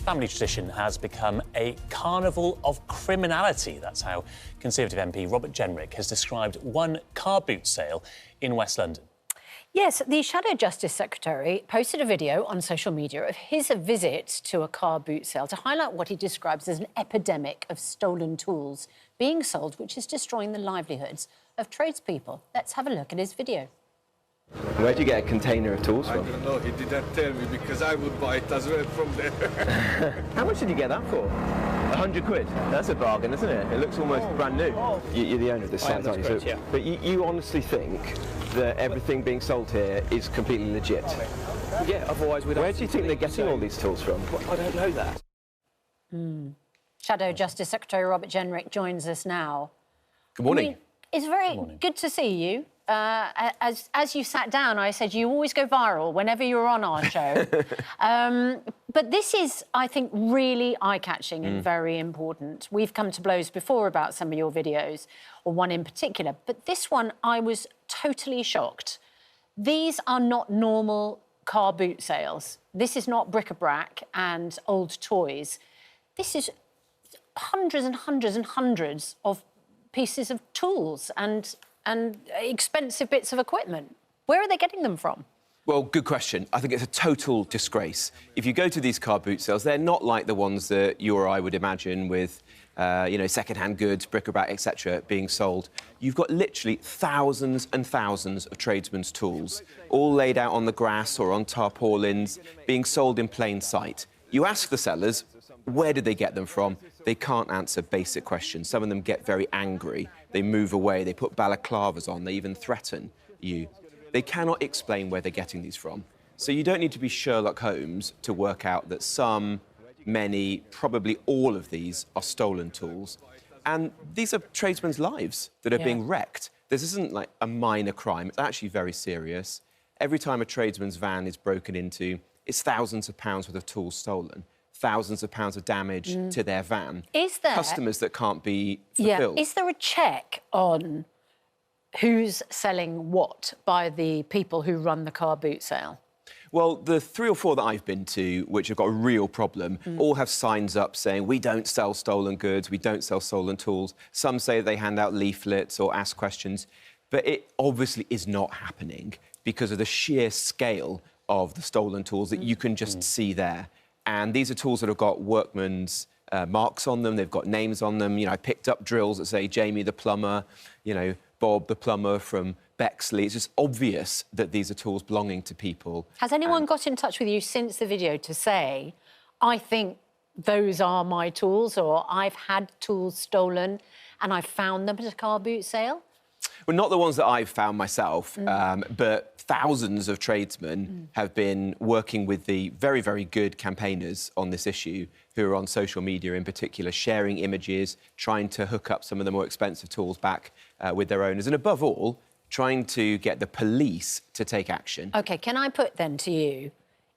family tradition has become a carnival of criminality. That's how Conservative MP Robert Jenrick has described one car boot sale in West London. Yes, the Shadow Justice Secretary posted a video on social media of his visit to a car boot sale to highlight what he describes as an epidemic of stolen tools being sold, which is destroying the livelihoods of tradespeople. Let's have a look at his video. Where do you get a container of tools from? I don't know, he didn't tell me because I would buy it as well from there. How much did you get that for? 100 quid? That's a bargain, isn't it? It looks almost brand new. You're the owner of this site, aren't you? Yeah. But you honestly think that everything being sold here is completely legit? Yeah, otherwise we'd... Where do you think they're getting all these tools from? Well, I don't know that. Shadow Justice Secretary Robert Jenrick joins us now. Good morning. I mean, it's very good to see you. As you sat down, I said you always go viral whenever you're on our show. But this is, I think, really eye-catching and very important. We've come to blows before about some of your videos, or one in particular, but this one I was totally shocked. These are not normal car boot sales. This is not bric-a-brac and old toys. This is hundreds and hundreds and hundreds of pieces of tools and expensive bits of equipment. Where are they getting them from? Well, good question. I think it's a total disgrace. If you go to these car boot sales, they're not like the ones that you or I would imagine with, you know, second-hand goods, bric-a-brac, etc., being sold. You've got literally thousands and thousands of tradesmen's tools, all laid out on the grass or on tarpaulins, being sold in plain sight. You ask the sellers, where did they get them from? They can't answer basic questions. Some of them get very angry. They move away. They put balaclavas on. They even threaten you. They cannot explain where they're getting these from. So you don't need to be Sherlock Holmes to work out that some, many, probably all of these are stolen tools. And these are tradesmen's lives that are being wrecked. This isn't like a minor crime. It's actually very serious. Every time a tradesman's van is broken into, it's thousands of pounds worth of tools stolen. Thousands of pounds of damage to their van. Is there... Customers that can't be fulfilled. Yeah. Is there a check on who's selling what by the people who run the car boot sale? Well, the 3 or 4 that I've been to, which have got a real problem, all have signs up saying, we don't sell stolen goods, we don't sell stolen tools. Some say they hand out leaflets or ask questions. But it obviously is not happening because of the sheer scale of the stolen tools that you can just see there. And these are tools that have got workman's marks on them. They've got names on them. You know, I picked up drills that say Jamie the plumber, you know, Bob the plumber from Bexley. It's just obvious that these are tools belonging to people. Has anyone got in touch with you since the video to say, I think those are my tools, or I've had tools stolen and I found them at a car boot sale? Well, not the ones that I've found myself, but thousands of tradesmen have been working with the very, very good campaigners on this issue, who are on social media in particular, sharing images, trying to hook up some of the more expensive tools back with their owners, and above all, trying to get the police to take action. OK, can I put then to you,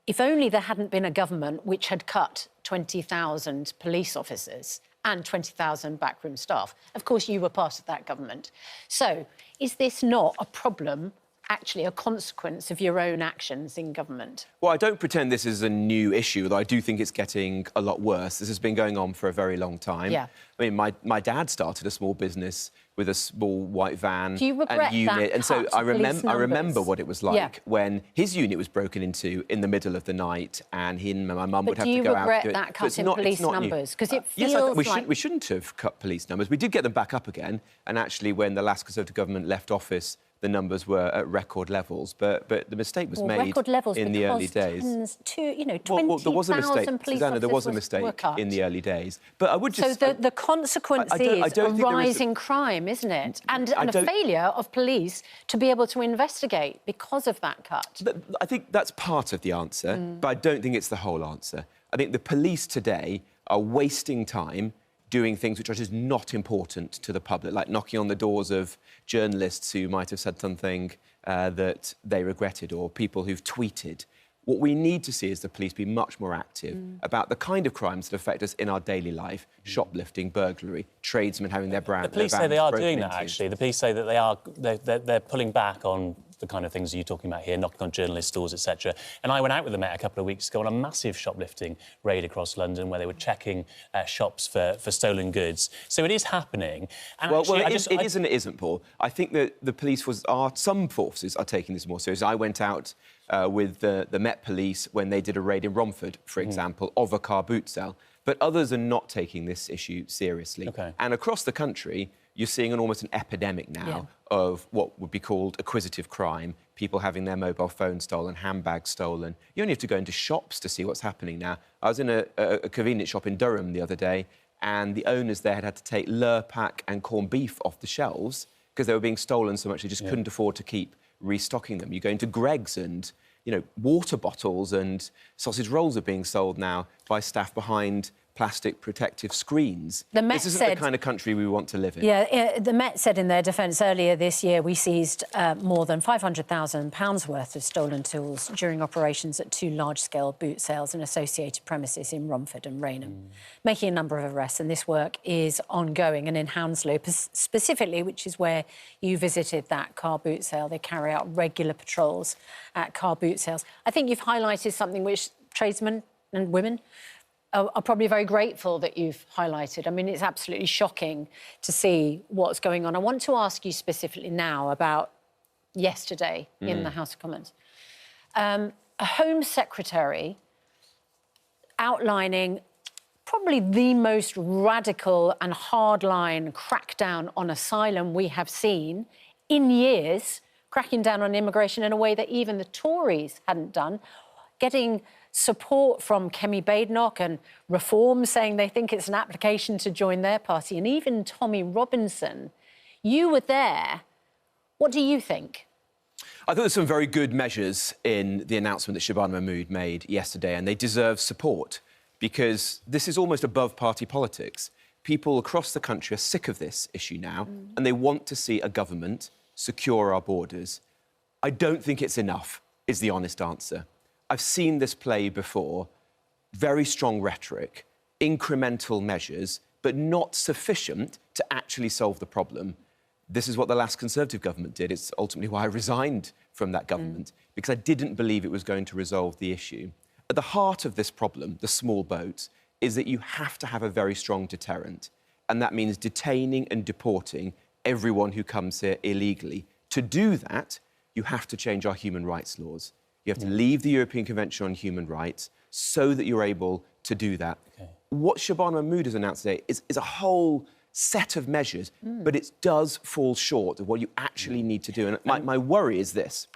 if only there hadn't been a government which had cut 20,000 police officers and 20,000 backroom staff. Of course, you were part of that government. So, is this not a problem, actually a consequence of your own actions in government? Well, I don't pretend this is a new issue, though I do think it's getting a lot worse. This has been going on for a very long time. Yeah. I mean, my dad started a small business with a small white van Do you regret and unit. that And so I remember what it was like when his unit was broken into in the middle of the night and he and my mum would have to go out. Do you regret to that cut in police numbers? Because it feels yes, we shouldn't have cut police numbers. We did get them back up again. And actually, when the last Conservative government left office, the numbers were at record levels, but the mistake was made in the early days. You know, 20,000 police Susanna, there was a mistake in the early days. But I would just... So the consequence is a rising crime, isn't it? And a failure of police to be able to investigate because of that cut. I think that's part of the answer, but I don't think it's the whole answer. I think the police today are wasting time doing things which are just not important to the public, like knocking on the doors of journalists who might have said something that they regretted, or people who've tweeted. What we need to see is the police be much more active about the kind of crimes that affect us in our daily life: shoplifting, burglary, tradesmen having their brand. The police say they are doing that, actually. The police say that they're pulling back on the kind of things you're talking about here, knocking on journalists' doors, etc. And I went out with the Met a couple of weeks ago on a massive shoplifting raid across London where they were checking shops for stolen goods. So it is happening. And it is and it isn't, Paul. I think that the police some forces are taking this more seriously. I went out with the Met Police when they did a raid in Romford, for example, of a car boot sale. But others are not taking this issue seriously. Okay. And across the country, you're seeing almost an epidemic now of what would be called acquisitive crime, people having their mobile phones stolen, handbags stolen. You only have to go into shops to see what's happening now. I was in a convenience shop in Durham the other day, and the owners there had to take Lurpak and corned beef off the shelves because they were being stolen so much they just couldn't afford to keep restocking them. You go into Greggs and, you know, water bottles and sausage rolls are being sold now by staff behind plastic protective screens. This isn't the kind of country we want to live in. Yeah, the Met said in their defence earlier this year we seized more than £500,000 worth of stolen tools during operations at 2 large-scale boot sales and associated premises in Romford and Rainham, making a number of arrests. And this work is ongoing. And in Hounslow, specifically, which is where you visited that car boot sale, they carry out regular patrols at car boot sales. I think you've highlighted something which tradesmen and women are probably very grateful that you've highlighted. I mean, it's absolutely shocking to see what's going on. I want to ask you specifically now about yesterday in the House of Commons. A Home Secretary outlining probably the most radical and hardline crackdown on asylum we have seen in years, cracking down on immigration in a way that even the Tories hadn't done, getting support from Kemi Badenoch and Reform saying they think it's an application to join their party, and even Tommy Robinson. You were there. What do you think? I thought there's some very good measures in the announcement that Shabana Mahmood made yesterday, and they deserve support because this is almost above party politics. People across the country are sick of this issue now, and they want to see a government secure our borders. I don't think it's enough, is the honest answer. I've seen this play before. Very strong rhetoric, incremental measures, but not sufficient to actually solve the problem. This is what the last Conservative government did. It's ultimately why I resigned from that government, because I didn't believe it was going to resolve the issue. At the heart of this problem, the small boats, is that you have to have a very strong deterrent, and that means detaining and deporting everyone who comes here illegally. To do that, you have to change our human rights laws. You have to leave the European Convention on Human Rights so that you're able to do that. Okay. What Shabana Mahmood has announced today is a whole set of measures, but it does fall short of what you actually need to do. And my worry is this,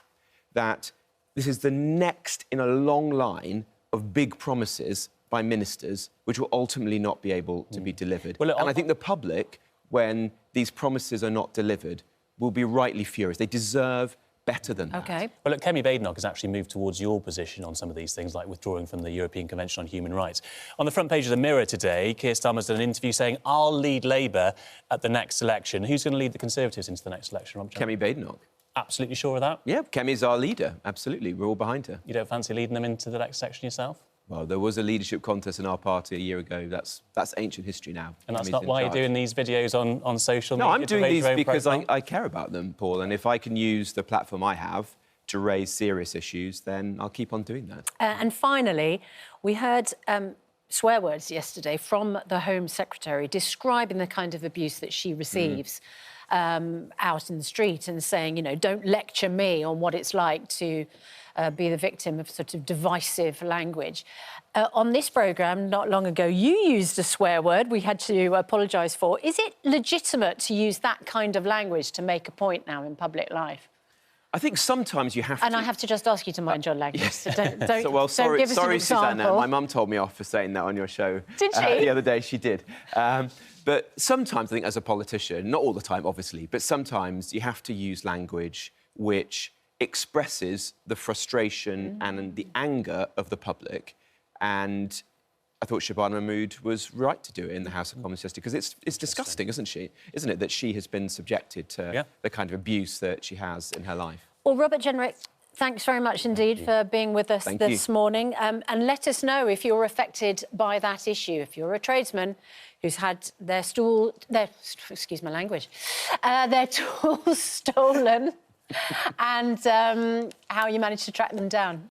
that this is the next in a long line of big promises by ministers which will ultimately not be able to be delivered. Well, and I think the public, when these promises are not delivered, will be rightly furious. They deserve better than that. OK. Well, look, Kemi Badenoch has actually moved towards your position on some of these things, like withdrawing from the European Convention on Human Rights. On the front page of the Mirror today, Keir Starmer's done an interview saying, I'll lead Labour at the next election. Who's going to lead the Conservatives into the next election, Rob? Kemi Badenoch. Absolutely sure of that? Yeah, Kemi's our leader, absolutely. We're all behind her. You don't fancy leading them into the next election yourself? Well, there was a leadership contest in our party a year ago. That's ancient history now. And that's not why you're doing these videos on social media? No, I'm doing these because I care about them, Paul, and if I can use the platform I have to raise serious issues, then I'll keep on doing that. And finally, we heard swear words yesterday from the Home Secretary describing the kind of abuse that she receives out in the street and saying, you know, don't lecture me on what it's like to be the victim of sort of divisive language. On this programme, not long ago, you used a swear word we had to apologise for. Is it legitimate to use that kind of language to make a point now in public life? I think sometimes you have to... And I have to just ask you to mind your language, so don't give us an sorry, example. Susanna, my mum told me off for saying that on your show. Did she? The other day, she did. But sometimes, I think, as a politician, not all the time, obviously, but sometimes you have to use language which expresses the frustration and the anger of the public. And I thought Shabana Mahmood was right to do it in the House of Commons yesterday, because it's disgusting, isn't it, that she has been subjected to the kind of abuse that she has in her life. Well, Robert Jenrick, thanks very much indeed for being with us this morning. And let us know if you're affected by that issue. If you're a tradesman who's had their tools stolen and how you managed to track them down.